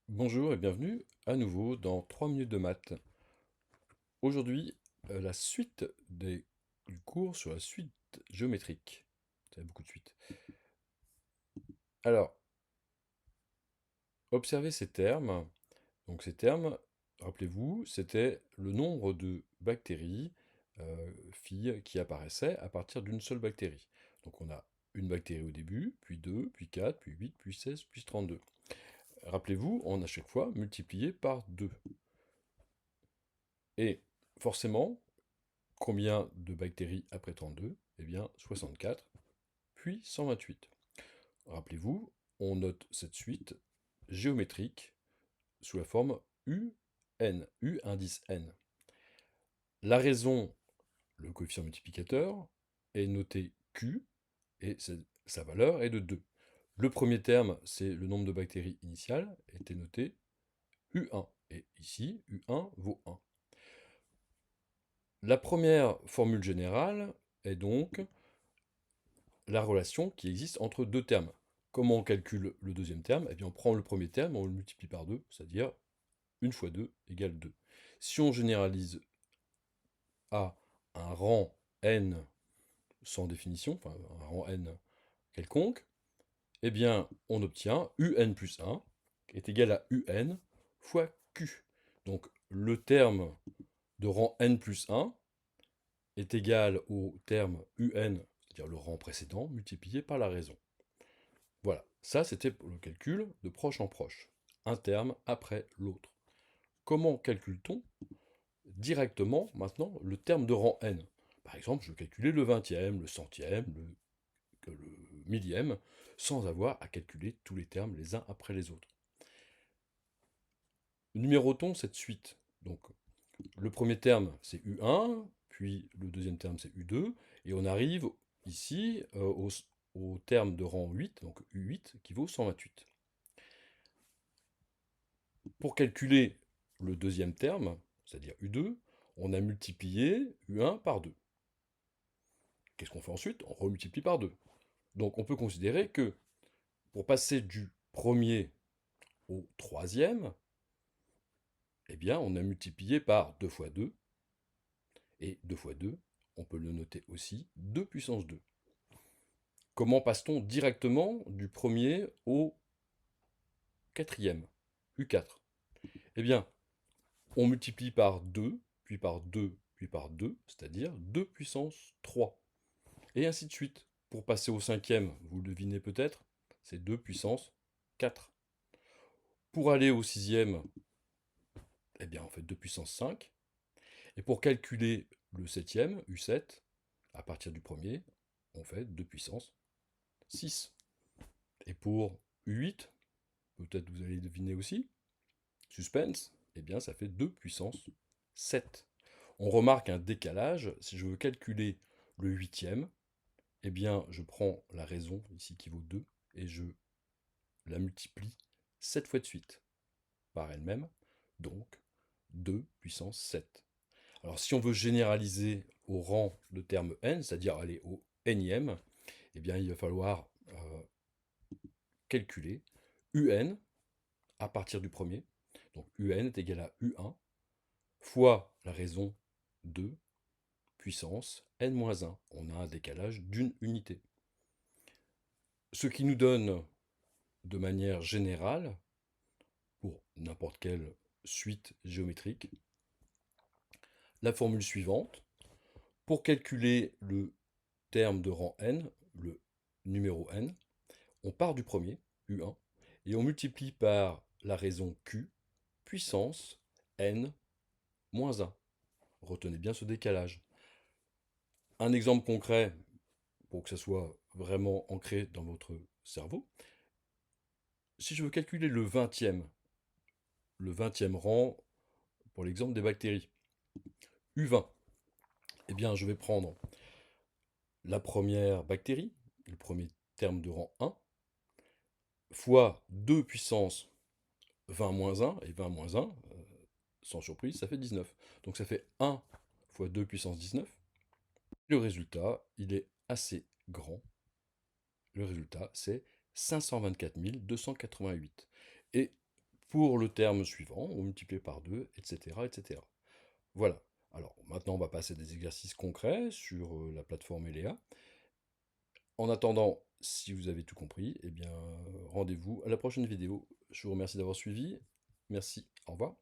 Bonjour et bienvenue à nouveau dans 3 minutes de maths. Aujourd'hui, la suite du cours sur la suite géométrique. Ça a beaucoup de suites. Alors, observez ces termes. Donc ces termes, rappelez-vous, c'était le nombre de bactéries, filles, qui apparaissaient à partir d'une seule bactérie. Donc on a une bactérie au début, puis 2, puis 4, puis 8, puis 16, puis 32. Rappelez-vous, on a chaque fois multiplié par 2. Et forcément, combien de bactéries après 32? Eh bien 64, puis 128. Rappelez-vous, on note cette suite géométrique sous la forme UN, U indice N. La raison, le coefficient multiplicateur, est noté Q, et sa valeur est de 2. Le premier terme, c'est le nombre de bactéries initiales, était noté U1, et ici, U1 vaut 1. La première formule générale est donc la relation qui existe entre deux termes. Comment on calcule le deuxième terme? Eh bien, on prend le premier terme, on le multiplie par 2, c'est-à-dire 1 fois 2 égale 2. Si on généralise à un rang n sans définition, enfin un rang n quelconque, eh bien, on obtient un plus 1 est égal à un fois q. Donc, le terme de rang n plus 1 est égal au terme un, c'est-à-dire le rang précédent, multiplié par la raison. Voilà, ça c'était pour le calcul de proche en proche, un terme après l'autre. Comment calcule-t-on directement maintenant le terme de rang n? Par exemple, je veux calculer le 20e, le centième, le millième, sans avoir à calculer tous les termes les uns après les autres. Numérotons cette suite. Donc, le premier terme c'est U1, puis le deuxième terme c'est U2, et on arrive ici au terme de rang 8, donc U8, qui vaut 128. Pour calculer le deuxième terme, c'est-à-dire U2, on a multiplié U1 par 2. Qu'est-ce qu'on fait ensuite? On remultiplie par 2. Donc on peut considérer que pour passer du premier au troisième, eh bien on a multiplié par 2 fois 2, et 2 fois 2, on peut le noter aussi, 2 puissance 2. Comment passe-t-on directement du premier au quatrième, U4? Eh bien, on multiplie par 2, puis par 2, puis par 2, c'est-à-dire 2 puissance 3. Et ainsi de suite. Pour passer au cinquième, vous le devinez peut-être, c'est 2 puissance 4. Pour aller au sixième, eh bien on fait 2 puissance 5. Et pour calculer le septième, U7, à partir du premier, on fait 2 puissance 6. Et pour U8, peut-être vous allez deviner aussi, suspense, eh bien ça fait 2 puissance 7. On remarque un décalage. Si je veux calculer le huitième, eh bien je prends la raison ici qui vaut 2 et je la multiplie 7 fois de suite par elle-même, donc 2 puissance 7. Alors si on veut généraliser au rang de terme n, c'est-à-dire aller au nème, eh bien il va falloir calculer un à partir du premier. Donc un est égal à u1 fois la raison 2 puissance n-1. On a un décalage d'une unité. Ce qui nous donne de manière générale, pour n'importe quelle suite géométrique, la formule suivante. Pour calculer le terme de rang n, le numéro n, on part du premier, u1, et on multiplie par la raison q, puissance n moins 1. Retenez bien ce décalage. Un exemple concret, pour que ça soit vraiment ancré dans votre cerveau. Si je veux calculer le 20e rang, pour l'exemple des bactéries, U20, eh bien je vais prendre la première bactérie, le premier terme de rang 1, fois 2 puissance 20 moins 1, et 20 moins 1, sans surprise, ça fait 19. Donc ça fait 1 fois 2 puissance 19. Le résultat, il est assez grand. Le résultat, c'est 524 288. Et Pour le terme suivant, on multiplie par 2, etc., etc. Voilà. Alors maintenant, on va passer à des exercices concrets sur la plateforme Eléa. En attendant, si vous avez tout compris, eh bien, rendez-vous à la prochaine vidéo. Je vous remercie d'avoir suivi. Merci, au revoir.